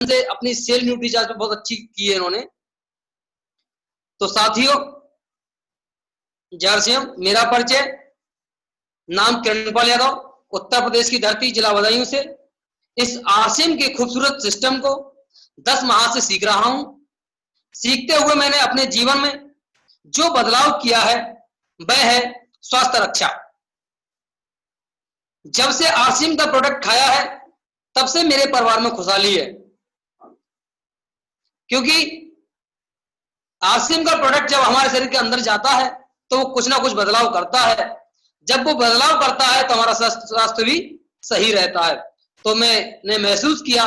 से अपनी cell nutri charge बहुत अच्छी की है इन्होंने। तो साथियों, जर्सियम, मेरा परिचय, नाम किरणपाल यादव, उत्तर प्रदेश की धरती, जिला बदायूं से। इस आरसीएम के खूबसूरत सिस्टम को 10 माह से सीख रहा हूं। सीखते हुए मैंने अपने जीवन में जो बदलाव किया है वह है स्वास्थ्य रक्षा। जब से आरसीएम का प्रोडक्ट खाया है तब से मेरे परिवार में खुशहाली है, क्योंकि आरसीएम का प्रोडक्ट जब हमारे शरीर के अंदर जाता है तो वो कुछ ना कुछ बदलाव करता है। जब वो बदलाव करता है तो हमारा स्वास्थ्य भी सही रहता है। तो मैंने महसूस किया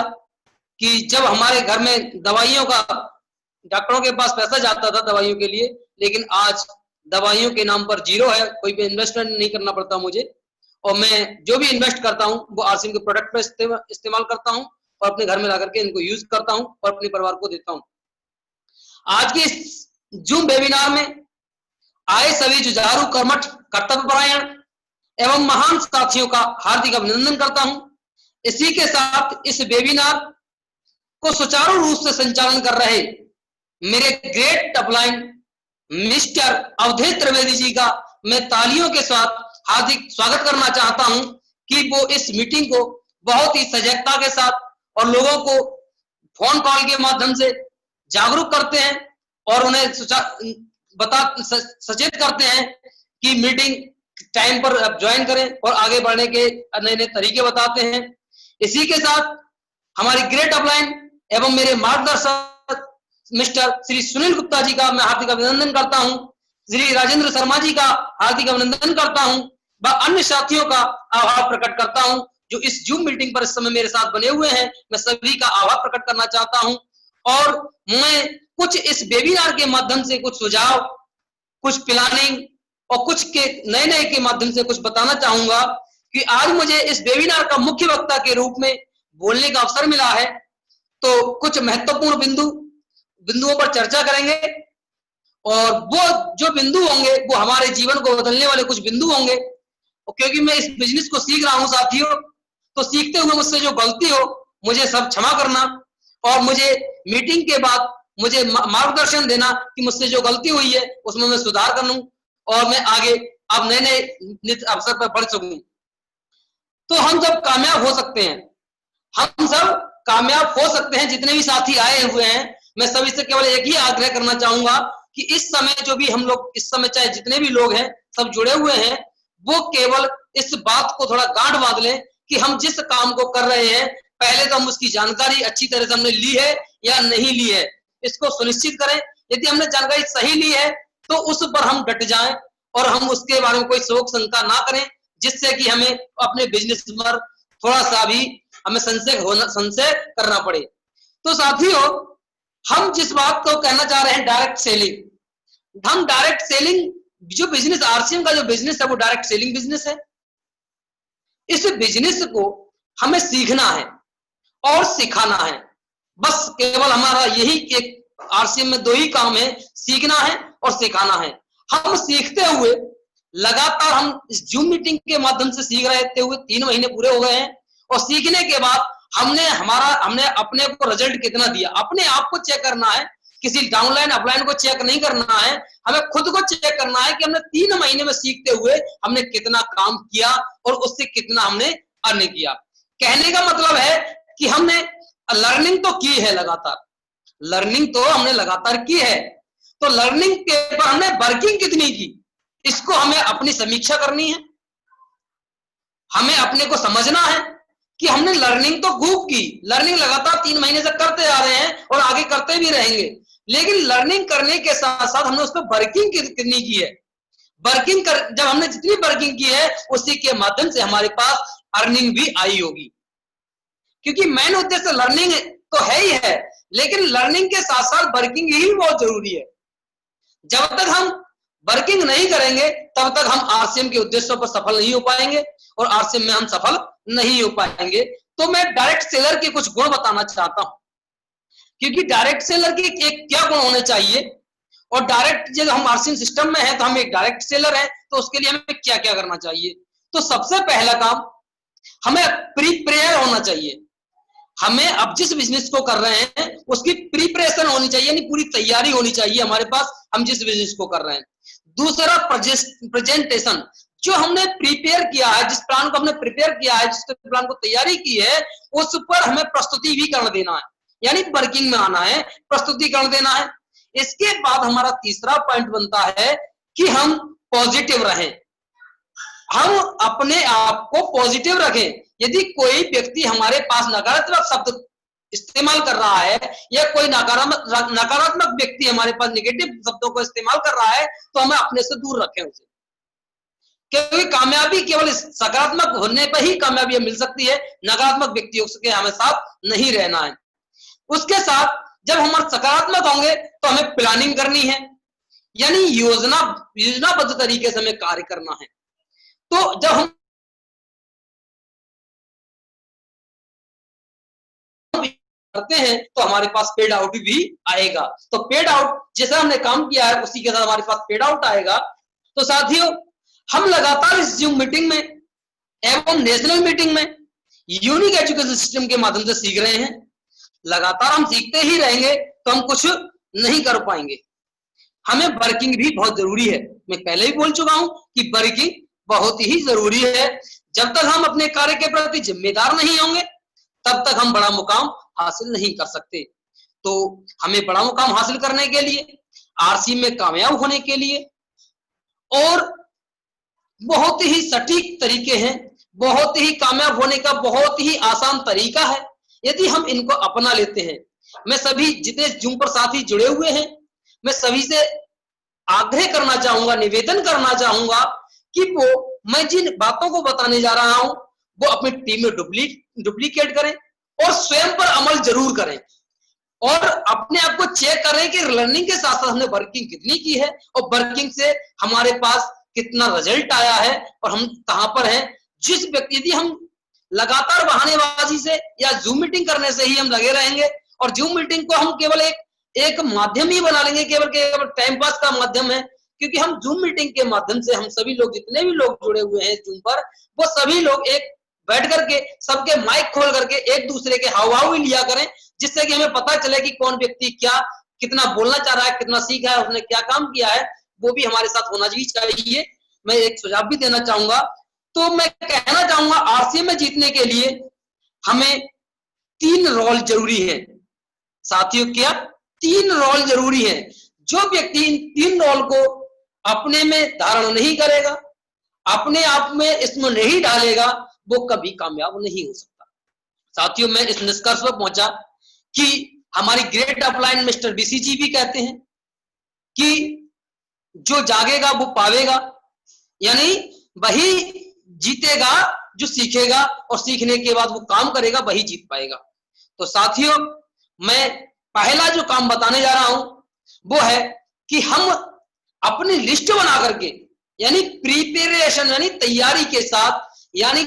कि जब हमारे घर में दवाइयों का, डॉक्टरों के पास पैसा जाता था दवाइयों के लिए, लेकिन आज दवाइयों के नाम पर जीरो है, कोई भी इन्वेस्टमेंट नहीं करना पड़ता मुझे, और मैं जो भी इन्वेस्ट करता हूं वो आरसीएम के प्रोडक्ट पर इस्तेमाल करता हूं और अपने घर में लाकर के इनको यूज करता हूं और अपने परिवार को देता हूं। आज के इस जूम वेबिनार में आए सभी जुझारू, कर्मठ, कर्तव्यपरायण एवं महान साथियों का हार्दिक अभिनंदन करता हूं। इसी के साथ इस वेबिनार को सुचारू रूप से संचालन कर रहे मेरे great upline mister Avdhesh Trivedi ji का मैं तालियों के साथ हार्दिक स्वागत करना चाहता हूं कि वो इस मीटिंग को बहुत ही सजगता के साथ और लोगों को फोन कॉल के माध्यम से जागरूक करते हैं और उन्हें सचेत करते हैं कि मीटिंग टाइम पर ज्वाइन करें और आगे बढ़ने के नए नए तरीके बताते हैं। इसी के साथ हमारी ग्रेट अपलाइन एवं मेरे मार्गदर्शक मिस्टर श्री सुनील गुप्ता जी का मैं हार्दिक अभिनंदन करता हूं, श्री राजेंद्र शर्मा जी का हार्दिक अभिनंदन करता हूं व अन्य साथियों का आभार प्रकट करता हूं जो इस जूम मीटिंग पर इस समय मेरे साथ बने हुए हैं। मैं सभी का आभार प्रकट करना चाहता हूं और मैं कुछ इस वेबिनार के माध्यम से कुछ सुझाव, कुछ प्लानिंग और कुछ के नए नए के माध्यम से कुछ बताना चाहूंगा कि आज मुझे इस वेबिनार का मुख्य वक्ता के रूप में बोलने का अवसर मिला है। तो कुछ महत्वपूर्ण बिंदुओं पर चर्चा करेंगे और वो जो बिंदु होंगे वो हमारे जीवन को बदलने वाले कुछ बिंदु होंगे। क्योंकि मैं इस बिजनेस को सीख रहा हूं साथियों, तो सीखते हुए मुझसे जो गलती हो मुझे सब क्षमा करना और मुझे मीटिंग के बाद मुझे मार्गदर्शन देना कि मुझसे जो गलती हुई है उसमें मैं सुधार कर लूं और मैं आगे अब नए नए अवसर पर बढ़ सकूं। तो हम सब कामयाब हो सकते हैं, हम सब कामयाब हो सकते हैं। जितने भी साथी आए हुए हैं मैं सभी से केवल एक ही आग्रह करना चाहूंगा कि इस समय जो भी हम लोग इस समय चाहे जितने भी लोग हैं सब जुड़े हुए हैं, वो केवल इस बात को थोड़ा गांठ बांध लें कि हम जिस काम को कर रहे हैं पहले तो हम उसकी जानकारी अच्छी तरह से हमने ली है या नहीं ली है, इसको सुनिश्चित करें। यदि हमने जानकारी सही ली है तो उस पर हम डट जाएं और हम उसके बारे में कोई शोक शंका ना करें, जिससे कि हमें अपने बिजनेस पर थोड़ा सा भी हमें संशय करना पड़े। तो साथियों, हम जिस बात को कहना चाह रहे हैं डायरेक्ट सेलिंग, हम डायरेक्ट सेलिंग जो बिजनेस आरसीएम का जो बिजनेस है वो डायरेक्ट सेलिंग बिजनेस है। इस बिजनेस को हमें सीखना है और सिखाना है, बस केवल हमारा यही एक आरसीएम में दो ही काम है, सीखना है और सिखाना है। हम सीखते हुए लगातार हम इस जूम मीटिंग के माध्यम से सीख रहे हुए 3 महीने पूरे हो गए हैं और सीखने के बाद हमने अपने को रिजल्ट कितना दिया, अपने आप को चेक करना है, किसी डाउनलाइन अपलाइन को चेक नहीं करना है, हमें खुद को चेक करना है कि हमने 3 महीने में सीखते हुए हमने कितना काम किया और उससे कितना हमने अर्न किया। कहने का मतलब है कि हमने लर्निंग तो की है, लगातार लर्निंग तो हमने लगातार की है, तो लर्निंग के पर हमने वर्किंग कितनी की इसको हमें अपनी समीक्षा करनी है। हमें अपने को समझना है कि हमने लर्निंग तो खूब की, लर्निंग लगातार 3 महीने से करते आ रहे हैं और आगे करते भी रहेंगे, लेकिन लर्निंग करने के साथ साथ हमने उस पर वर्किंग कितनी की है। जब हमने जितनी वर्किंग की है उसी के माध्यम से हमारे पास अर्निंग भी आई होगी, क्योंकि मेन उद्देश्य लर्निंग तो है ही है, लेकिन लर्निंग के साथ साथ वर्किंग ही बहुत जरूरी है। जब तक हम वर्किंग नहीं करेंगे तब तक हम आरसीएम के उद्देश्यों पर सफल नहीं हो पाएंगे और आरसीएम में हम सफल नहीं हो पाएंगे। तो मैं डायरेक्ट सेलर के कुछ गुण बताना चाहता हूं, क्योंकि डायरेक्ट सेलर के एक क्या गुण होने चाहिए और डायरेक्ट जब हम आरसीएम सिस्टम में है तो हम एक डायरेक्ट सेलर है तो उसके लिए हमें क्या क्या करना चाहिए। तो सबसे पहला काम, हमें प्रिपेयर होना चाहिए। हमें अब जिस बिजनेस को कर रहे हैं उसकी प्रिपरेशन होनी चाहिए, यानी पूरी तैयारी होनी चाहिए हमारे पास, हम जिस बिजनेस को कर रहे हैं। दूसरा प्रेजेंटेशन, जो हमने प्रिपेयर किया है, जिस प्लान को हमने प्रिपेयर किया है, जिस प्लान को तैयारी की है, उस पर हमें प्रस्तुति भी कर देना है, यानी वर्किंग में आना है, प्रस्तुतिकरण देना है। इसके बाद हमारा तीसरा पॉइंट बनता है कि हम पॉजिटिव रहें, हम अपने आप को पॉजिटिव रखें। यदि कोई व्यक्ति हमारे पास नकारात्मक शब्द इस्तेमाल कर रहा है या कोई नकारात्मक व्यक्ति हमारे पास नेगेटिव शब्दों को इस्तेमाल कर रहा है, तो हमें अपने से दूर रखें उसे, क्योंकि कामयाबी केवल सकारात्मक होने पर ही कामयाबी मिल सकती है, नकारात्मक व्यक्तियों के हमें साथ नहीं रहना है। उसके साथ जब हम सकारात्मक होंगे तो हमें प्लानिंग करनी है, यानी योजनाबद्ध तरीके से हमें कार्य करना है। तो जब हम करते हैं तो हमारे पास पेड आउट भी आएगा। तो पेड आउट जैसा हमने काम किया है उसी के साथ हमारे पास पेड आउट आएगा। तो साथियों, हम लगातार इस जूम मीटिंग में एवं नेशनल मीटिंग में यूनिक एजुकेशन सिस्टम के माध्यम से सीख रहे हैं। लगातार हम सीखते ही रहेंगे तो हम कुछ नहीं कर पाएंगे। हमें वर्किंग भी बहुत जरूरी है। मैं पहले भी बोल चुका हूं कि वर्किंग बहुत ही जरूरी है। जब तक हम अपने कार्य के प्रति जिम्मेदार नहीं होंगे तब तक हम बड़ा मुकाम हासिल नहीं कर सकते। तो हमें बड़ा मुकाम हासिल करने के लिए, आरसी में कामयाब होने के लिए, और बहुत ही सटीक तरीके हैं, बहुत ही कामयाब होने का बहुत ही आसान तरीका है यदि हम इनको अपना लेते हैं। मैं सभी जितने जूम पर साथी जुड़े हुए हैं, मैं सभी से आग्रह करना चाहूंगा, निवेदन करना चाहूंगा कि मैं जिन बातों को बताने जा रहा हूं वो अपनी टीम में डुप्लीकेट करें और स्वयं पर अमल जरूर करें, और अपने आप को चेक करें कि लर्निंग के साथ साथ हमने वर्किंग कितनी की है और वर्किंग से हमारे पास कितना रिजल्ट आया है और हम कहां पर हैं। जिस व्यक्ति, यदि हम लगातार बहानेबाजी से या जूम मीटिंग करने से ही हम लगे रहेंगे और जूम मीटिंग को हम केवल एक माध्यम ही बना लेंगे, केवल टाइम पास का माध्यम है, क्योंकि हम जूम मीटिंग के माध्यम से हम सभी लोग, जितने भी लोग जुड़े हुए हैं जूम पर, वो सभी लोग एक बैठ करके सबके माइक खोल करके एक दूसरे के हाव-भाव भी लिया करें, जिससे कि हमें पता चले कि कौन व्यक्ति क्या कितना बोलना चाह रहा है, कितना सीखा है, उसने क्या काम किया है, वो भी हमारे साथ होना भी चाहिए। मैं एक सुझाव भी देना चाहूंगा। तो मैं कहना चाहूंगा आरसीएम में जीतने के लिए हमें 3 रोल जरूरी है। साथियों, क्या 3 रोल जरूरी है? जो व्यक्ति इन 3 रोल को अपने में धारण नहीं करेगा, अपने आप में इसमें नहीं डालेगा, वो कभी कामयाब नहीं हो सकता। साथियों, मैं इस निष्कर्ष पर पहुंचा कि हमारी ग्रेट अपलाइन मिस्टर बीसीजी भी कहते हैं कि जो जागेगा वो पावेगा, यानी वही जीतेगा जो सीखेगा, और सीखने के बाद वो काम करेगा, वही जीत पाएगा। तो साथियों, मैं पहला जो काम बताने जा रहा हूं वो है कि हम अपनी लिस्ट बना करके, यानी प्रिपरेशन, यानी तैयारी के साथ, यानी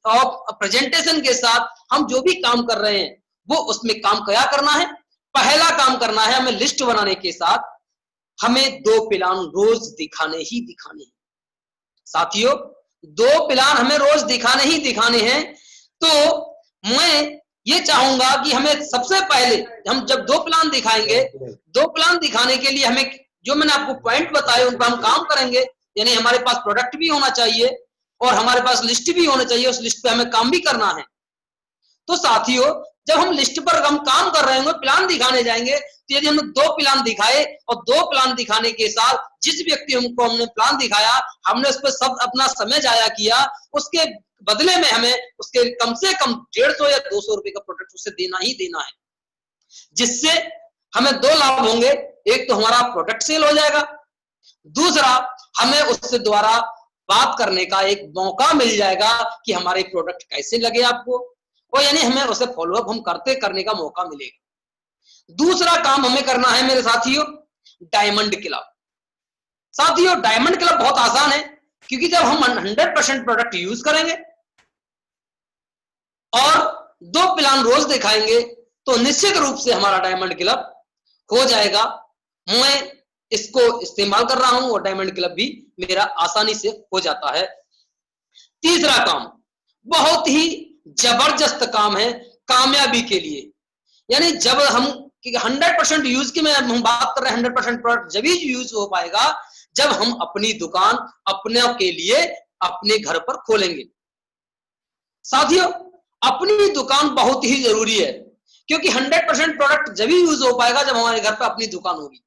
प्रेजेंटेशन के साथ हम जो भी काम कर रहे हैं वो उसमें काम क्या करना है। पहला काम करना है हमें लिस्ट बनाने के साथ हमें 2 प्लान रोज दिखाने ही दिखाने हैं। साथियों, 2 प्लान हमें रोज दिखाने ही दिखाने हैं। तो मैं ये चाहूंगा कि हमें सबसे पहले हम जब 2 प्लान दिखाएंगे, 2 प्लान दिखाने के लिए हमें जो मैंने आपको पॉइंट बताए उन पर हम काम करेंगे, यानी हमारे पास प्रोडक्ट भी होना चाहिए और हमारे पास लिस्ट भी होना चाहिए, उस लिस्ट पे हमें काम भी करना है। तो साथियों, जब हम लिस्ट पर हम काम कर रहे होंगे, प्लान दिखाने जाएंगे, तो यदि हमने 2 प्लान दिखाए और 2 प्लान दिखाने के साथ जिस व्यक्ति को हमने प्लान दिखाया, हमने उस पर सब अपना समय जाया किया, उसके बदले में हमें उसके कम से कम 150 या 200 रुपए का प्रोडक्ट उसे देना ही देना है, जिससे हमें 2 लाभ होंगे। एक तो हमारा प्रोडक्ट सेल हो जाएगा, दूसरा हमें उससे द्वारा बात करने का एक मौका मिल जाएगा कि हमारे प्रोडक्ट कैसे लगे आपको, और यानी हमें उसे फॉलोअप हम करने का मौका मिलेगा। दूसरा काम हमें करना है मेरे साथियों, डायमंड क्लब। साथियों, डायमंड क्लब बहुत आसान है, क्योंकि जब हम 100% प्रोडक्ट यूज करेंगे और 2 प्लान रोज दिखाएंगे तो निश्चित रूप से हमारा डायमंड क्लब हो जाएगा। मैं इसको इस्तेमाल कर रहा हूं और डायमंड क्लब भी मेरा आसानी से हो जाता है। तीसरा काम बहुत ही जबरदस्त काम है, कामयाबी के लिए। यानी जब हम 100% यूज की हम बात कर रहे हैं, 100% प्रोडक्ट जब ही यूज हो पाएगा जब हम अपनी दुकान अपने के लिए अपने घर पर खोलेंगे। साथियों, अपनी दुकान बहुत ही जरूरी है, क्योंकि 100% प्रोडक्ट जब ही यूज हो पाएगा जब हमारे घर पर अपनी दुकान होगी।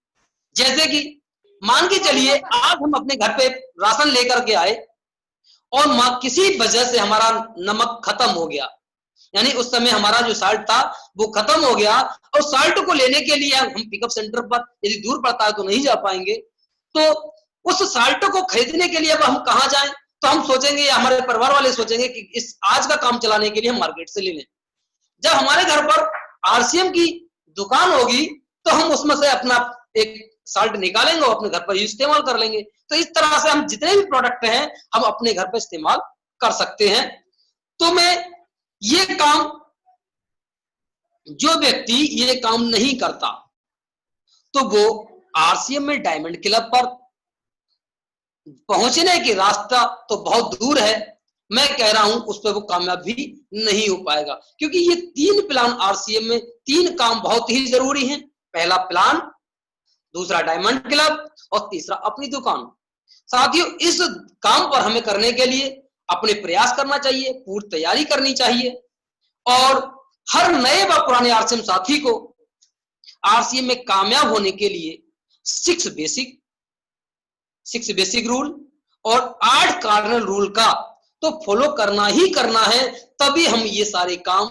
जैसे कि मान के चलिए आज हम अपने घर पे राशन लेकर के आए और किसी वजह से हमारा नमक खत्म हो गया, यानी उस समय हमारा जो साल्ट था वो खत्म हो गया, और साल्ट को लेने के लिए हम पिकअप सेंटर पर यदि दूर पड़ता है तो नहीं जा पाएंगे, तो उस साल्ट को खरीदने के लिए अब हम कहाँ जाएं? तो हम सोचेंगे या हमारे परिवार वाले सोचेंगे कि इस आज का काम चलाने के लिए हम मार्केट से ले लें। जब हमारे घर पर आरसीएम की दुकान होगी तो हम उसमें से अपना एक साल्ट निकालेंगे और अपने घर पर इस्तेमाल कर लेंगे। तो इस तरह से हम जितने भी प्रोडक्ट हैं हम अपने घर पर इस्तेमाल कर सकते हैं। तो मैं ये काम, जो व्यक्ति ये काम नहीं करता तो वो आरसीएम में डायमंड क्लब पर पहुंचने की रास्ता तो बहुत दूर है, मैं कह रहा हूं उस पर वो कामयाब भी नहीं हो पाएगा, क्योंकि ये 3 प्लान आरसीएम में 3 काम बहुत ही जरूरी हैं। पहला प्लान, दूसरा डायमंड क्लब और तीसरा अपनी दुकान। साथियों, इस काम पर हमें करने के लिए अपने प्रयास करना चाहिए, पूरी तैयारी करनी चाहिए, और हर नए व पुराने आरसीएम साथी को आरसीएम में कामयाब होने के लिए 6 बेसिक रूल और 8 कार्डिनल रूल का तो फॉलो करना ही करना है, तभी हम ये सारे काम,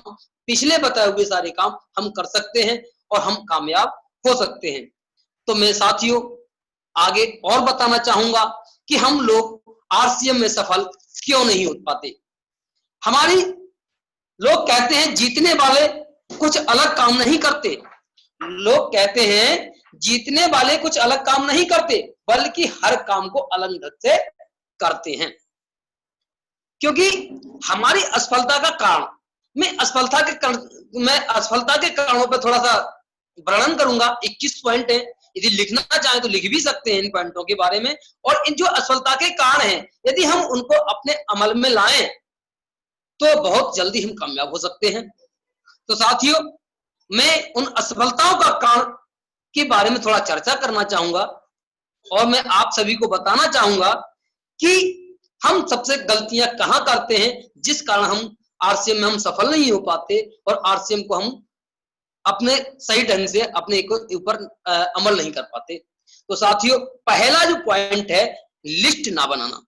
पिछले बताए हुए सारे काम हम कर सकते हैं और हम कामयाब हो सकते हैं। तो मैं साथियों आगे और बताना चाहूंगा कि हम लोग आरसीएम में सफल क्यों नहीं हो पाते। हमारी लोग कहते हैं जीतने वाले कुछ अलग काम नहीं करते, लोग कहते हैं जीतने वाले कुछ अलग काम नहीं करते, बल्कि हर काम को अलग ढंग से करते हैं। क्योंकि हमारी असफलता का कारण, मैं असफलता के कारणों पर थोड़ा सा वर्णन करूंगा। 21 पॉइंट है, यदि लिखना चाहें तो लिख भी सकते हैं इन पॉइंटों के बारे में, और इन जो असफलता के कारण हैं यदि हम उनको अपने अमल में लाएं तो बहुत जल्दी हम कामयाब हो सकते हैं। तो साथियों, मैं उन असफलताओं का कारण के बारे में थोड़ा चर्चा करना चाहूंगा, और मैं आप सभी को बताना चाहूंगा कि हम सबसे गलतियां कहां करते हैं जिस कारण हम आरसीएम में हम सफल नहीं हो पाते और आरसीएम को हम अपने सही ढंग से अपने ऊपर अमल नहीं कर पाते। तो साथियों, पहला जो पॉइंट है, लिस्ट ना बनाना।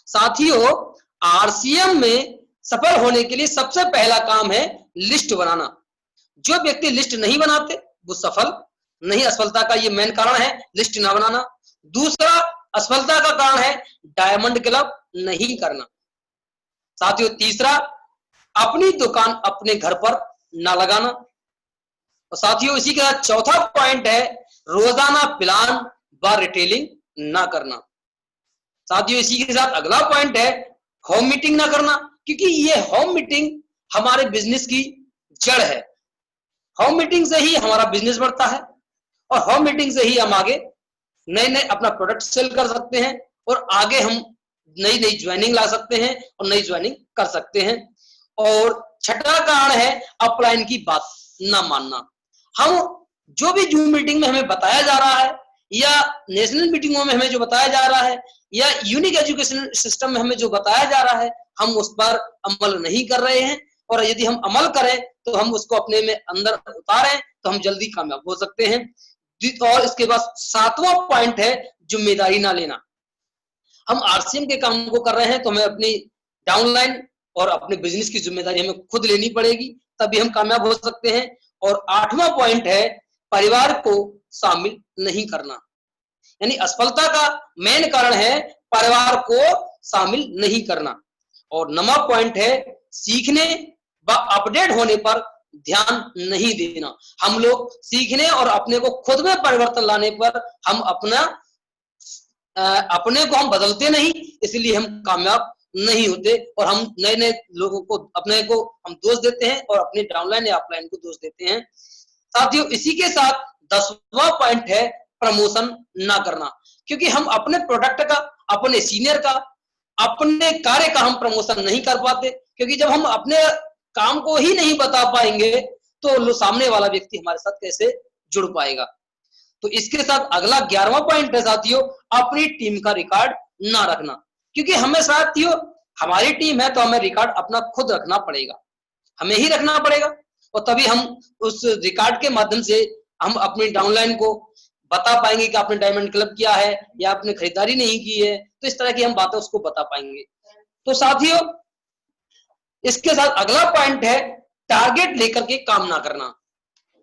साथियों, आरसीएम में सफल होने के लिए सबसे पहला काम है लिस्ट बनाना। जो व्यक्ति लिस्ट नहीं बनाते वो सफल नहीं, असफलता का ये मेन कारण है लिस्ट ना बनाना। दूसरा असफलता का कारण है डायमंड क्लब नहीं करना। साथियों, तीसरा अपनी दुकान अपने घर पर ना लगाना। और साथियों, इसी के साथ चौथा पॉइंट है रोजाना प्लान व रिटेलिंग ना करना। साथियों, इसी के साथ अगला पॉइंट है होम मीटिंग ना करना, क्योंकि ये होम मीटिंग हमारे बिजनेस की जड़ है। होम मीटिंग से ही हमारा बिजनेस बढ़ता है और होम मीटिंग से ही हम आगे नए नए अपना प्रोडक्ट सेल कर सकते हैं और आगे हम नई नई ज्वाइनिंग ला सकते हैं और नई ज्वाइनिंग कर सकते हैं। और छठा कारण है अपलाइन की बात ना मानना। हम जो भी जूम मीटिंग में हमें बताया जा रहा है या नेशनल मीटिंगों में हमें जो बताया जा रहा है या यूनिक एजुकेशन सिस्टम में हमें जो बताया जा रहा है, हम उस पर अमल नहीं कर रहे हैं, और यदि हम अमल करें तो हम उसको अपने में अंदर उतारें तो हम जल्दी कामयाब हो सकते हैं। और इसके बाद 7वां पॉइंट है जिम्मेदारी ना लेना। हम आरसीएम के काम को कर रहे हैं तो हमें अपनी डाउनलाइन और अपने बिजनेस की जिम्मेदारी हमें खुद लेनी पड़ेगी, तभी हम कामयाब हो सकते हैं। और 8वां पॉइंट है परिवार को शामिल नहीं करना, यानी असफलता का मेन कारण है परिवार को शामिल नहीं करना। और 9वां पॉइंट है सीखने व अपडेट होने पर ध्यान नहीं देना। हम लोग सीखने और अपने को खुद में परिवर्तन लाने पर हम अपने को हम बदलते नहीं, इसलिए हम कामयाब नहीं होते और हम नए नए लोगों को अपने को हम दोष देते हैं और अपने डाउनलाइन या अपलाइन को दोष देते हैं। साथियों, इसी के साथ 10वां पॉइंट है प्रमोशन ना करना, क्योंकि हम अपने प्रोडक्ट का, अपने सीनियर का, अपने कार्य का हम प्रमोशन नहीं कर पाते, क्योंकि जब हम अपने काम को ही नहीं बता पाएंगे तो सामने वाला व्यक्ति हमारे साथ कैसे जुड़ पाएगा। तो इसके साथ अगला 11वां पॉइंट है साथियों, अपनी टीम का रिकॉर्ड ना रखना। क्योंकि हमें साथियों, हमारी टीम है तो हमें रिकॉर्ड अपना खुद रखना पड़ेगा, हमें ही रखना पड़ेगा, और तभी हम उस रिकॉर्ड के माध्यम से हम अपनी डाउनलाइन को बता पाएंगे कि आपने डायमंड क्लब किया है या आपने खरीदारी नहीं की है। तो इस तरह की हम बातें उसको बता पाएंगे। तो साथियों, इसके साथ अगला पॉइंट है टारगेट लेकर के काम ना करना।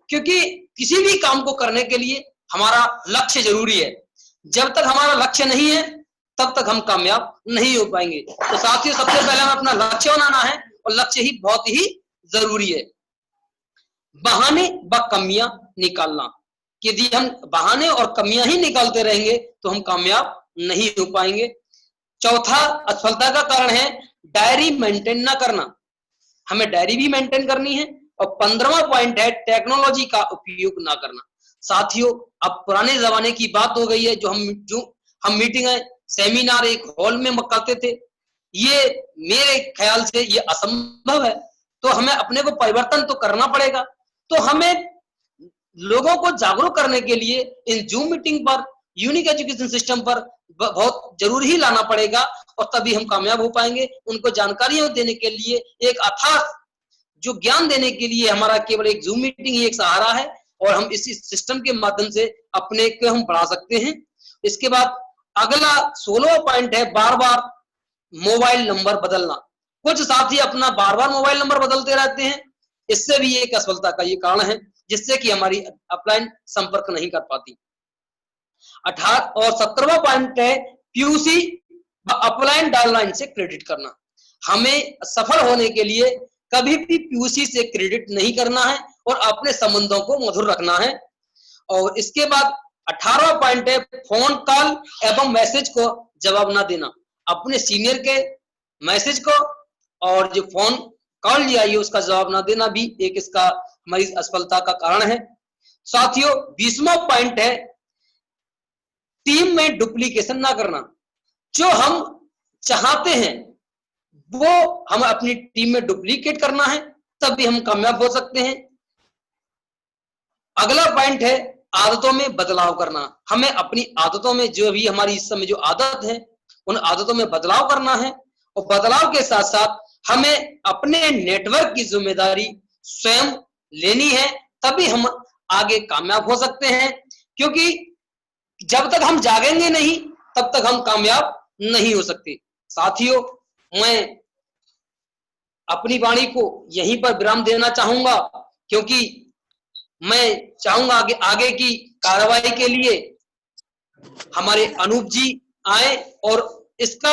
क्योंकि किसी भी काम को करने के लिए हमारा लक्ष्य जरूरी है। जब तक हमारा लक्ष्य नहीं है तब तक हम कामयाब नहीं हो पाएंगे। तो साथियों, सबसे पहले हमें अपना लक्ष्य बनाना है, और लक्ष्य ही बहुत ही जरूरी है। बहाने व कमियां निकालना, यदि हम बहाने और कमियां ही निकालते रहेंगे तो हम कामयाब नहीं हो पाएंगे। चौथा असफलता का कारण है डायरी मेंटेन ना करना, हमें डायरी भी मेंटेन करनी है। और 15वां पॉइंट है टेक्नोलॉजी का उपयोग ना करना। साथियों, अब पुराने जमाने की बात हो गई है, जो हम मीटिंग सेमिनार एक हॉल में करते थे, ये मेरे ख्याल से ये असंभव है। तो हमें अपने को परिवर्तन तो करना पड़ेगा। तो हमें लोगों को जागरूक करने के लिए इन जूम मीटिंग पर, यूनिक एजुकेशन सिस्टम पर बहुत जरूर ही लाना पड़ेगा, और तभी हम कामयाब हो पाएंगे। उनको जानकारियां देने के लिए, एक अथाह जो ज्ञान देने के लिए हमारा केवल एक जूम मीटिंग ही एक सहारा है, और हम इसी सिस्टम के माध्यम से अपने को हम बढ़ा सकते हैं। इसके बाद अगला 16वां पॉइंट है बार बार मोबाइल नंबर बदलना। कुछ साथी अपना बार बार मोबाइल नंबर बदलते रहते हैं, इससे भी एक असफलता का ये कारण है, जिससे कि हमारी अपलाइन संपर्क नहीं कर पाती। 18 और 17वां पॉइंट है पीयूसी व अपलाइन डाउनलाइन से क्रेडिट करना। हमें सफल होने के लिए कभी भी पीयूसी से क्रेडिट नहीं करना है, और अपने संबंधों को मधुर रखना है। और इसके बाद 18वां पॉइंट है फोन कॉल एवं मैसेज को जवाब ना देना। अपने सीनियर के मैसेज को और जो फोन कॉल लिया है उसका जवाब ना देना भी एक इसका हमारी असफलता का कारण है। साथियों, 20वां पॉइंट है टीम में डुप्लीकेशन ना करना। जो हम चाहते हैं वो हम अपनी टीम में डुप्लीकेट करना है, तभी हम कामयाब हो सकते हैं। अगला पॉइंट है आदतों में बदलाव करना। हमें अपनी आदतों में, जो भी हमारी इस समय जो आदत है, उन आदतों में बदलाव करना है, और बदलाव के साथ साथ हमें अपने नेटवर्क की जिम्मेदारी स्वयं लेनी है, तभी हम आगे कामयाब हो सकते हैं। क्योंकि जब तक हम जागेंगे नहीं तब तक हम कामयाब नहीं हो सकते। साथियों, मैं अपनी वाणी को यहीं पर विराम देना चाहूंगा, क्योंकि मैं चाहूंगा कि आगे की कार्रवाई के लिए हमारे अनूप जी आए, और इसका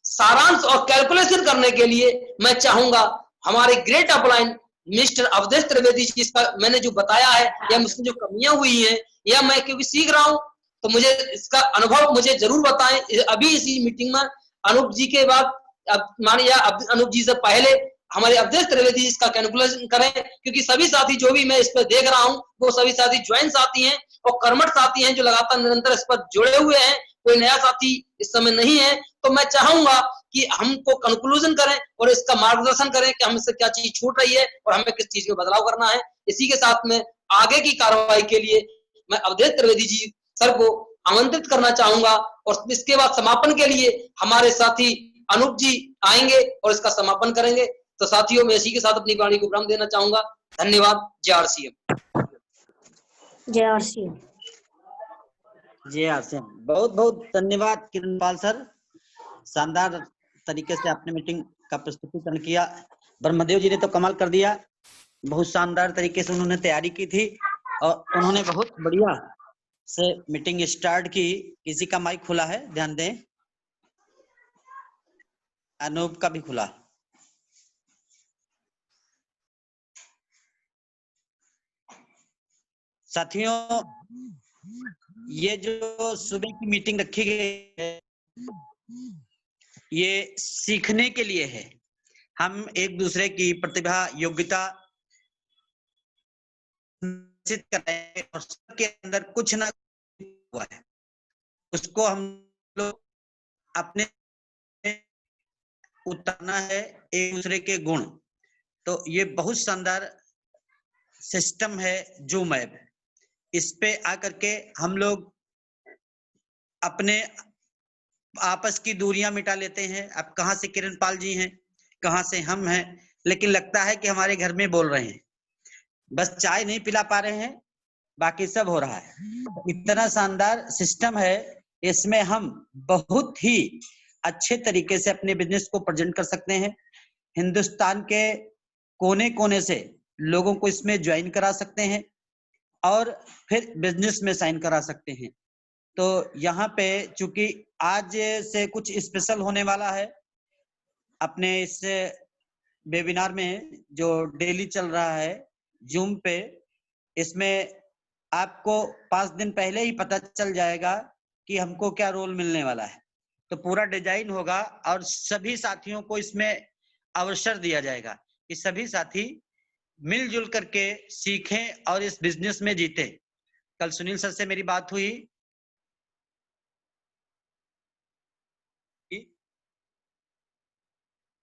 सारांश और कैलकुलेशन करने के लिए मैं चाहूंगा हमारे great upline mister Avdhesh Trivedi ji, इसका मैंने जो बताया है या मुझसे जो कमियां हुई हैं, या मैं क्योंकि सीख रहा हूं, तो मुझे इसका अनुभव मुझे जरूर बताएं। अभी इसी मीटिंग में अनूप जी के बाद, अब मानिए अनूप जी से पहले हमारे अवधेश त्रिवेदी इसका कैलकुलेशन करें, क्योंकि सभी साथी जो भी मैं इस पर देख रहा हूं वो सभी साथी ज्वाइन साथी हैं और कर्मठ साथी हैं, जो लगातार निरंतर इस पर जुड़े हुए हैं। कोई नया साथी इस समय नहीं है। तो मैं चाहूंगा कि हमको कंक्लूजन करें और इसका मार्गदर्शन करें कि हमसे क्या चीज छूट रही है और हमें किस चीज में बदलाव करना है। इसी के साथ में आगे की कार्रवाई के लिए मैं अवधेश त्रिवेदी जी सर को आमंत्रित करना चाहूंगा, और इसके बाद समापन के लिए हमारे साथी अनूप जी आएंगे और इसका समापन करेंगे। तो साथियों, मैं इसी के साथ अपनी वाणी को विराम देना चाहूंगा। धन्यवाद। जय आरसीएम। जय आरसीएम। जय आरसीएम। बहुत बहुत धन्यवाद किरणपाल सर, शानदार तरीके से आपने मीटिंग का प्रस्तुतिकरण किया। ब्रह्मदेव जी ने तो कमाल कर दिया, बहुत शानदार तरीके से उन्होंने तैयारी की थी और उन्होंने बहुत बढ़िया से मीटिंग स्टार्ट की। किसी का माइक खुला है, ध्यान दें। अनूप का भी खुला। साथियों, ये जो सुबह की मीटिंग रखी गई है ये सीखने के लिए है। हम एक दूसरे की प्रतिभा योग्यता कर रहे हैं और सबके अंदर कुछ ना हुआ है, उसको हम लोग अपने उतारना है, एक दूसरे के गुण। तो ये बहुत शानदार सिस्टम है जूम ऐप। इस पे आकर के हम लोग अपने आपस की दूरियां मिटा लेते हैं। अब कहाँ से किरणपाल जी हैं, कहाँ से हम हैं, लेकिन लगता है कि हमारे घर में बोल रहे हैं, बस चाय नहीं पिला पा रहे हैं, बाकी सब हो रहा है। इतना शानदार सिस्टम है, इसमें हम बहुत ही अच्छे तरीके से अपने बिजनेस को प्रेजेंट कर सकते हैं। हिंदुस्तान के कोने कोने से लोगों को इसमें ज्वाइन करा सकते हैं और फिर बिजनेस में साइन करा सकते हैं। तो यहाँ पे चूंकि आज से कुछ स्पेशल होने वाला है अपने इस वेबिनार में जो डेली चल रहा है जूम पे, इसमें आपको 5 दिन पहले ही पता चल जाएगा कि हमको क्या रोल मिलने वाला है। तो पूरा डिजाइन होगा और सभी साथियों को इसमें अवसर दिया जाएगा कि सभी साथी मिलजुल करके सीखें और इस बिजनेस में जीते। कल सुनील सर से मेरी बात हुई,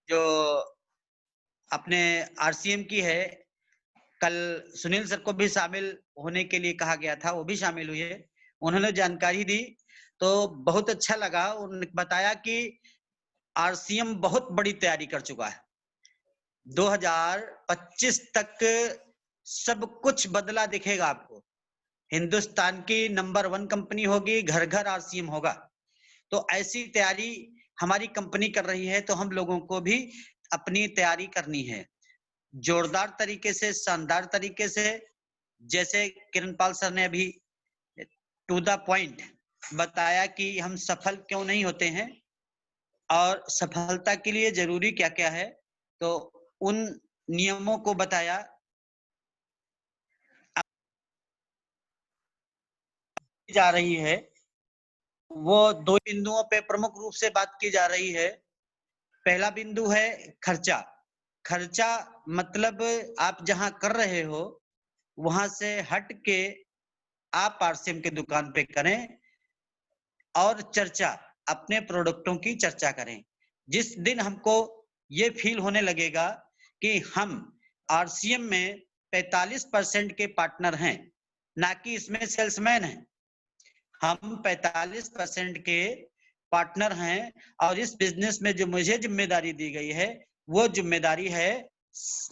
जो अपने आरसीएम की है, कल सुनील सर को भी शामिल होने के लिए कहा गया था, वो भी शामिल हुए, उन्होंने जानकारी दी तो बहुत अच्छा लगा। उन्होंने बताया कि आरसीएम बहुत बड़ी तैयारी कर चुका है, 2025 तक सब कुछ बदला दिखेगा आपको। हिंदुस्तान की नंबर 1 कंपनी होगी, घर घर आरसीएम होगा। तो ऐसी तैयारी हमारी कंपनी कर रही है, तो हम लोगों को भी अपनी तैयारी करनी है जोरदार तरीके से, शानदार तरीके से। जैसे किरणपाल सर ने अभी टू द पॉइंट बताया कि हम सफल क्यों नहीं होते हैं और सफलता के लिए जरूरी क्या क्या है, तो उन नियमों को बताया। जा रही है वो 2 बिंदुओं पे प्रमुख रूप से बात की जा रही है। पहला बिंदु है खर्चा। खर्चा मतलब आप जहां कर रहे हो वहां से हट के आप आरसीएम की दुकान पे करें और चर्चा अपने प्रोडक्टों की चर्चा करें। जिस दिन हमको ये फील होने लगेगा कि हम आरसीएम में 45% के पार्टनर हैं, ना कि इसमें सेल्समैन हैं, हम 45% के पार्टनर हैं और इस बिजनेस में जो मुझे जिम्मेदारी दी गई है वो जिम्मेदारी है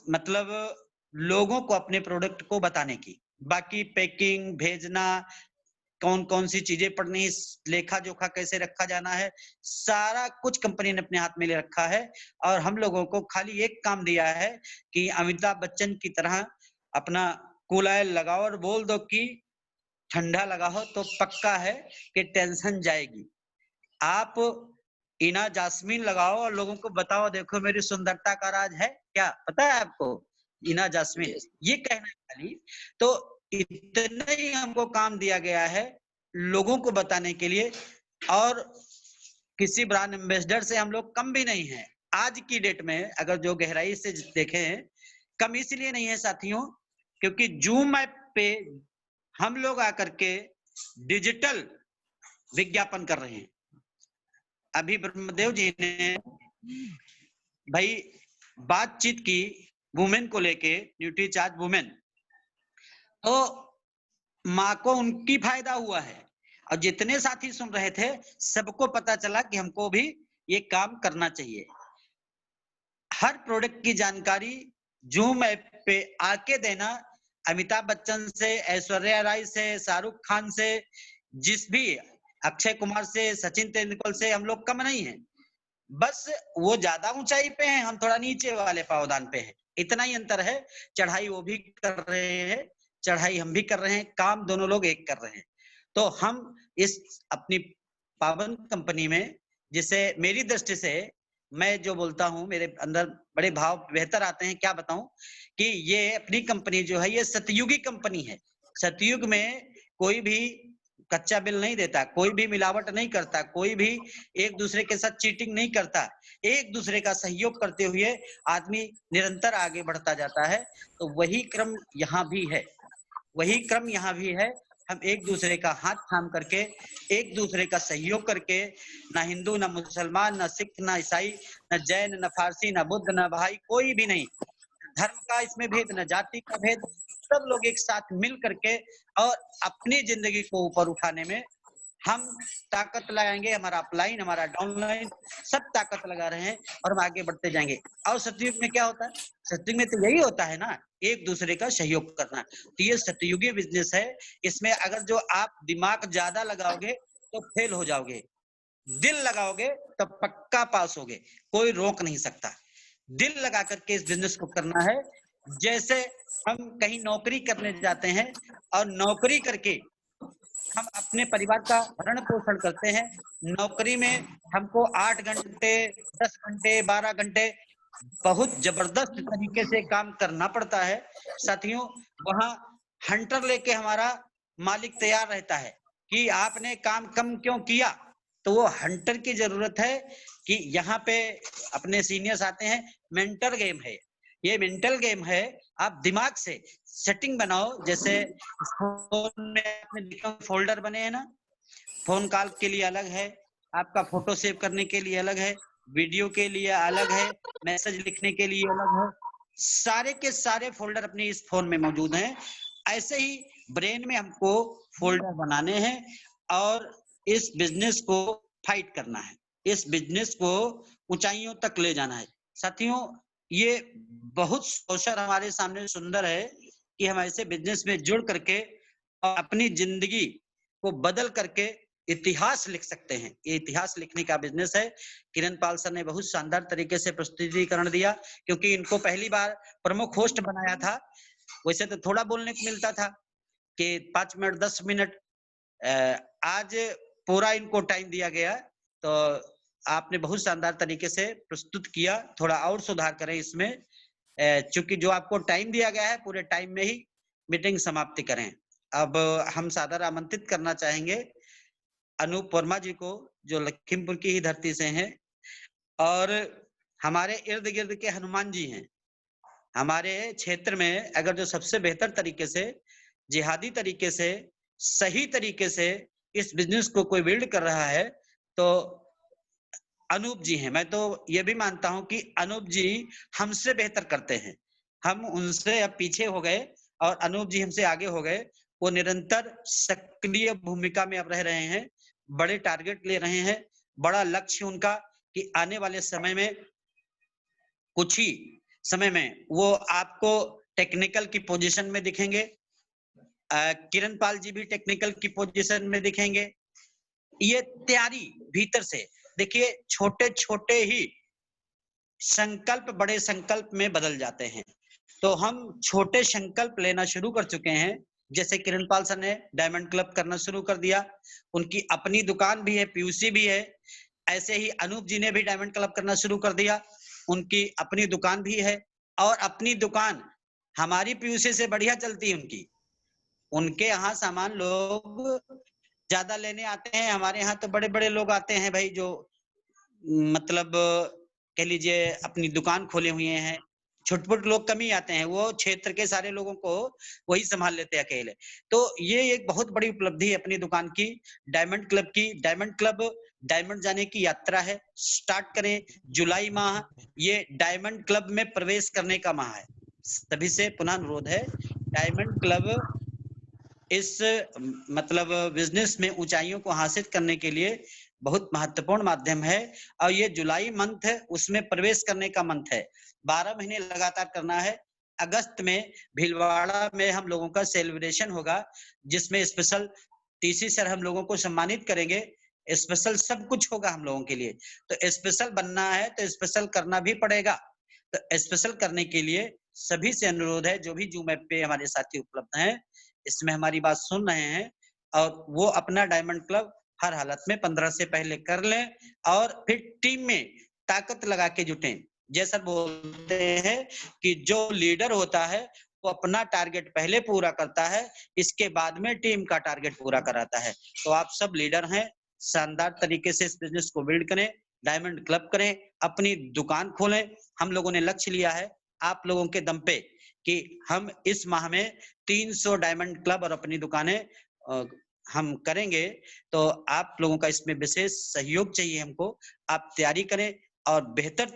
मतलब लोगों को अपने प्रोडक्ट को बताने की। बाकी पैकिंग, भेजना, कौन कौन सी चीजें पढ़नी, लेखा जोखा कैसे रखा जाना है, सारा कुछ कंपनी ने अपने हाथ में ले रखा है। और हम लोगों को खाली एक काम दिया है कि अमिताभ बच्चन की तरह अपना कूल ऑयल लगाओ और बोल दो कि ठंडा लगा हो, तो पक्का है कि टेंशन जाएगी। आप इना जास्मीन लगाओ और लोगों को बताओ देखो मेरी सुंदरता का राज है क्या, पता है आपको? इना जास्मीन, ये कहना खाली। तो इतना ही हमको काम दिया गया है लोगों को बताने के लिए, और किसी ब्रांड एम्बेसडर से हम लोग कम भी नहीं है। आज की डेट में अगर जो गहराई से देखें, कम इसलिए नहीं है साथियों क्योंकि जूम ऐप पे हम लोग आकर के डिजिटल विज्ञापन कर रहे हैं। अभी ब्रह्मदेव जी ने भाई बातचीत की वुमेन को लेके, न्यूट्रीचार्ज वुमेन, तो माँ को उनकी फायदा हुआ है और जितने साथी सुन रहे थे सबको पता चला कि हमको भी ये काम करना चाहिए। हर प्रोडक्ट की जानकारी जूम ऐप पे आके देना, अमिताभ बच्चन से, ऐश्वर्या राय से, शाहरुख खान से, जिस भी अक्षय कुमार से, सचिन तेंदुलकर से हम लोग कम नहीं है। बस वो ज्यादा ऊंचाई पे हैं, हम थोड़ा नीचे वाले पावदान पे हैं, इतना ही अंतर है। चढ़ाई वो भी कर रहे हैं, चढ़ाई हम भी कर रहे हैं, काम दोनों लोग एक कर रहे हैं। तो हम इस अपनी पावन कंपनी में, जिसे मेरी दृष्टि से मैं जो बोलता हूं मेरे अंदर बड़े भाव बेहतर आते हैं, क्या बताऊं कि ये अपनी कंपनी जो है ये सतयुगी कंपनी है। सतयुग में कोई भी कच्चा बिल नहीं देता, कोई भी मिलावट नहीं करता, कोई भी एक दूसरे के साथ चीटिंग नहीं करता, एक दूसरे का सहयोग करते हुए आदमी निरंतर आगे बढ़ता जाता है। तो वही क्रम यहाँ भी है, वही क्रम यहाँ भी है। हम एक दूसरे का हाथ थाम करके, एक दूसरे का सहयोग करके, ना हिंदू, ना मुसलमान, ना सिख, ना ईसाई, ना जैन, ना फारसी, ना बुद्ध, ना भाई, कोई भी नहीं, धर्म का इसमें भेद, न जाति का भेद, सब लोग एक साथ मिल करके और अपनी जिंदगी को ऊपर उठाने में हम ताकत लगाएंगे। हमारा अपलाइन, हमारा डाउनलाइन सब ताकत लगा रहे हैं और हम आगे बढ़ते जाएंगे। और सतयुग में क्या होता है? सतयुग में तो यही होता है ना, एक दूसरे का सहयोग करना। तो ये सतयुगी बिजनेस है। इसमें अगर जो आप दिमाग ज्यादा लगाओगे तो फेल हो जाओगे, दिल लगाओगे तो पक्का पास होगे, कोई रोक नहीं सकता। दिल लगा करके इस बिजनेस को करना है। जैसे हम कहीं नौकरी करने जाते हैं और नौकरी करके हम अपने परिवार का भरण पोषण करते हैं। नौकरी में हमको 8 घंटे, 10 घंटे, 12 घंटे बहुत जबरदस्त तरीके से काम करना पड़ता है साथियों। वहां हंटर लेके हमारा मालिक तैयार रहता है कि आपने काम कम क्यों किया, तो वो हंटर की जरूरत है कि यहाँ पे अपने सीनियर्स आते हैं। मेंटर गेम है ये, मेंटल गेम है। आप दिमाग से सेटिंग बनाओ। जैसे फोन में आपने फोल्डर बने हैं ना, फोन कॉल के लिए अलग है, आपका फोटो सेव करने के लिए अलग है, वीडियो के लिए अलग है, मैसेज लिखने के लिए अलग है। सारे के सारे फोल्डर अपने इस फोन में मौजूद हैं। ऐसे ही ब्रेन में हमको फोल्डर बनाने हैं और इस बिजनेस को फाइट करना है, इस बिजनेस को ऊंचाइयों तक ले जाना है। साथियों, ये बहुत अवसर हमारे सामने सुंदर है कि हम ऐसे बिजनेस में जुड़ करके और अपनी जिंदगी को बदल करके इतिहास लिख सकते हैं। ये इतिहास लिखने का बिजनेस है। किरण पाल सर ने बहुत शानदार तरीके से प्रस्तुतिकरण दिया, क्योंकि इनको पहली बार प्रमुख होस्ट बनाया था। वैसे तो थोड़ा बोलने को मिलता था कि 5 मिनट 10 मिनट, आज पूरा इनको टाइम दिया गया। तो आपने बहुत शानदार तरीके से प्रस्तुत किया। थोड़ा और सुधार करें इसमें, चूंकि जो आपको टाइम दिया गया है पूरे टाइम में ही मीटिंग समाप्ति करें। अब हम सादर आमंत्रित करना चाहेंगे अनूप वर्मा जी को, जो लखीमपुर की ही धरती से हैं और हमारे इर्द गिर्द के हनुमान जी हैं। हमारे क्षेत्र में अगर जो सबसे बेहतर तरीके से, जिहादी तरीके से, सही तरीके से इस बिजनेस को कोई बिल्ड कर रहा है तो अनूप जी हैं। मैं तो ये भी मानता हूं कि अनूप जी हमसे बेहतर करते हैं। हम उनसे अब पीछे हो गए और अनूप जी हमसे आगे हो गए। वो निरंतर सक्रिय भूमिका में अब रह रहे हैं, बड़े टारगेट ले रहे हैं। बड़ा लक्ष्य उनका कि आने वाले समय में, कुछ ही समय में वो आपको टेक्निकल की पोजीशन में दिखेंगे। किरण पाल जी भी टेक्निकल की पोजीशन में दिखेंगे। ये तैयारी भीतर से देखिए, छोटे छोटे ही संकल्प बड़े संकल्प में बदल जाते हैं। तो हम छोटे संकल्प लेना शुरू कर चुके हैं। जैसे किरण पाल सर ने डायमंड क्लब करना शुरू कर दिया, उनकी अपनी दुकान भी है, पीयूसी भी है। ऐसे ही अनूप जी ने भी डायमंड क्लब करना शुरू कर दिया, उनकी अपनी दुकान भी है। और अपनी दुकान हमारी पीयूसी से बढ़िया चलती है उनकी। उनके यहाँ सामान लोग ज्यादा लेने आते हैं, हमारे यहाँ तो बड़े बड़े लोग आते हैं भाई, जो मतलब कह लीजिए अपनी दुकान खोले हुए हैं। छोटे-छोटे लोग कम ही आते हैं, वो क्षेत्र के सारे लोगों को वही संभाल लेते हैं अकेले। तो ये एक बहुत बड़ी उपलब्धि है अपनी दुकान की, डायमंड क्लब की। डायमंड क्लब डायमंड जाने की यात्रा है। स्टार्ट करें जुलाई माह, ये डायमंड क्लब में प्रवेश करने का माह है। सभी से पुनः अनुरोध है, डायमंड क्लब इस मतलब बिजनेस में ऊंचाइयों को हासिल करने के लिए बहुत महत्वपूर्ण माध्यम है। और ये जुलाई मंथ है, उसमें प्रवेश करने का मंथ है। 12 महीने लगातार करना है। अगस्त में भीलवाड़ा में हम लोगों का सेलिब्रेशन होगा, जिसमें स्पेशल टीसी सर हम लोगों को सम्मानित करेंगे। स्पेशल सब कुछ होगा हम लोगों के लिए। तो स्पेशल बनना है तो स्पेशल करना भी पड़ेगा। तो स्पेशल करने के लिए सभी से अनुरोध है, जो भी जूम ऐप पे हमारे साथी उपलब्ध हैं, इसमें हमारी बात सुन रहे हैं और वो अपना डायमंड क्लब हर हालत में 15 से पहले कर लें और फिर टीम में ताकत लगा के जुटें। जैसा बोलते हैं कि जो लीडर होता है वो अपना टारगेट पहले पूरा करता है, इसके बाद में टीम का टारगेट पूरा कराता है। तो आप सब लीडर हैं, शानदार तरीके से इस बिजनेस को बिल्ड करें, डायमंड क्लब करें, अपनी दुकान खोलें। हम लोगों ने लक्ष्य लिया है आप लोगों के दम पे कि हम इस माह में 300 डायमंड क्लब और अपनी दुकानें हम करेंगे। तो आप लोगों का इसमें विशेष सहयोग चाहिए हमको। आप तैयारी करें और बेहतर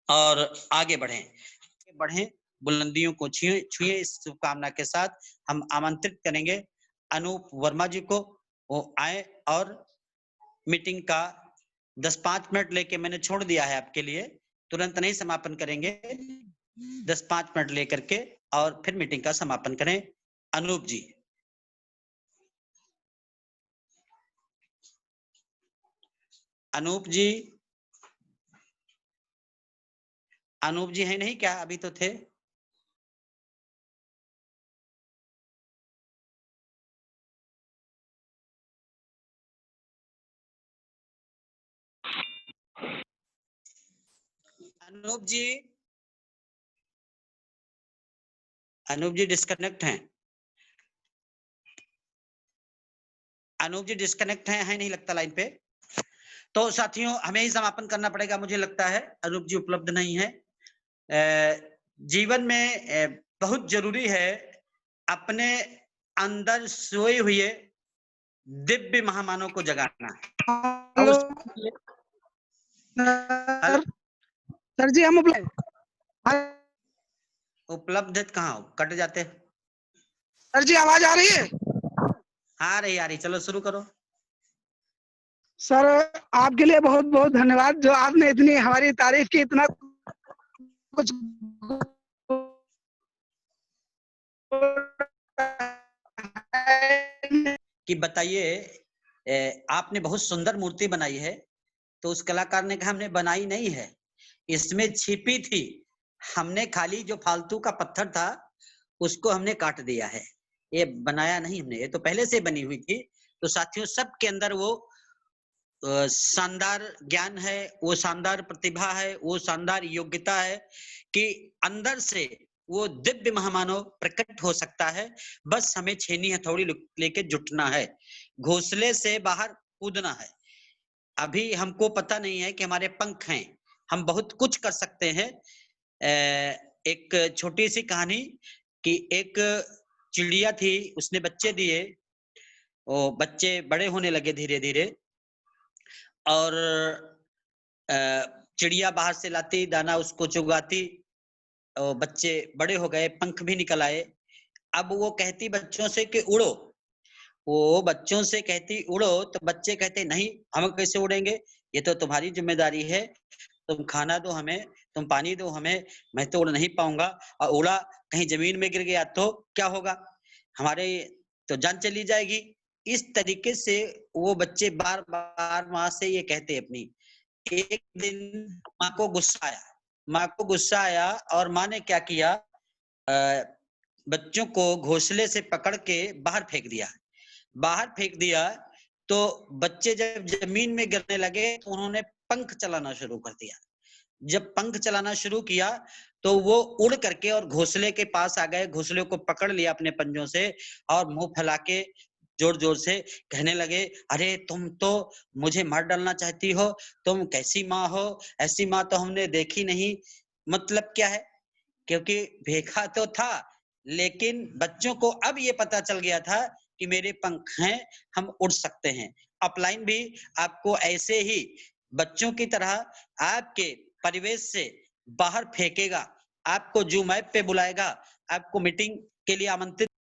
और आगे बढ़ें, बुलंदियों को छुए। इस शुभकामना के साथ हम आमंत्रित करेंगे अनूप वर्मा जी को, वो आए और मीटिंग का 10-5 मिनट लेके मैंने छोड़ दिया है आपके लिए, तुरंत नहीं समापन करेंगे, 10-5 मिनट लेकर के और फिर मीटिंग का समापन करें। अनूप जी, अनूप जी, अनूप जी है नहीं क्या? अभी तो थे। अनूप जी, अनूप जी डिस्कनेक्ट हैं। अनूप जी डिस्कनेक्ट हैं, है नहीं लगता लाइन पे। तो साथियों हमें ही समापन करना पड़ेगा, मुझे लगता है अनूप जी उपलब्ध नहीं है। जीवन में बहुत जरूरी है अपने अंदर सोए हुए दिव्य महामानव को जगाना। हेलो हेलो, सर जी, हम उपलब्ध कहाँ हो? कट जाते हैं। सर जी आवाज आ रही है? आ रही, चलो शुरू करो। सर आपके लिए बहुत बहुत धन्यवाद, जो आपने इतनी हमारी तारीफ की, इतना कुछ कि बताइए, आपने बहुत सुंदर मूर्ति बनाई है, तो उस कलाकार ने कहा हमने बनाई नहीं है, इसमें छिपी थी, हमने खाली जो फालतू का पत्थर था उसको हमने काट दिया है, ये बनाया नहीं हमने, ये तो पहले से बनी हुई थी। तो साथियों सबके अंदर वो शानदार ज्ञान है, वो शानदार प्रतिभा है, वो शानदार योग्यता है कि अंदर से वो दिव्य महामानव प्रकट हो सकता है। बस हमें छेनी हथौड़ी लेके जुटना है, घोंसले से बाहर कूदना है। अभी हमको पता नहीं है कि हमारे पंख हैं, हम बहुत कुछ कर सकते हैं। एक छोटी सी कहानी कि एक चिड़िया थी, उसने बच्चे दिए, वो बच्चे बड़े होने लगे धीरे धीरे, और चिड़िया बाहर से लाती दाना, उसको चुगाती, और बच्चे बड़े हो गए, पंख भी निकल आए। अब वो कहती बच्चों से कि उड़ो, वो बच्चों से कहती उड़ो, तो बच्चे कहते नहीं, हम कैसे उड़ेंगे, ये तो तुम्हारी जिम्मेदारी है, तुम खाना दो हमें, तुम पानी दो हमें, मैं तो उड़ नहीं पाऊंगा, और उड़ा कहीं जमीन में गिर गया तो क्या होगा, हमारे तो जान चली जाएगी। इस तरीके से वो बच्चे बार बार माँ से ये कहते अपनी। एक दिन माँ को गुस्सा आया और माँ ने क्या किया, बच्चों को घोंसले से पकड़ के बाहर फेंक दिया। तो बच्चे जब जमीन में गिरने लगे तो उन्होंने पंख चलाना शुरू कर दिया। जब पंख चलाना शुरू किया तो वो उड़ करके और घोंसले के पास आ गए, घोंसले को पकड़ लिया अपने पंजों से और मुंह फैला के जोर जोर से कहने लगे, अरे तुम तो मुझे मार डालना चाहती हो, तुम कैसी माँ हो, ऐसी माँ तो हमने देखी नहीं। मतलब क्या है, क्योंकि देखा तो था, लेकिन बच्चों को अब ये पता चल गया था कि मेरे पंख हैं, हम उड़ सकते हैं। अपलाइन भी आपको ऐसे ही बच्चों की तरह आपके परिवेश से बाहर फेंकेगा, आपको जूम ऐप पे बुलाएगा, आपको मीटिंग के लिए आमंत्रित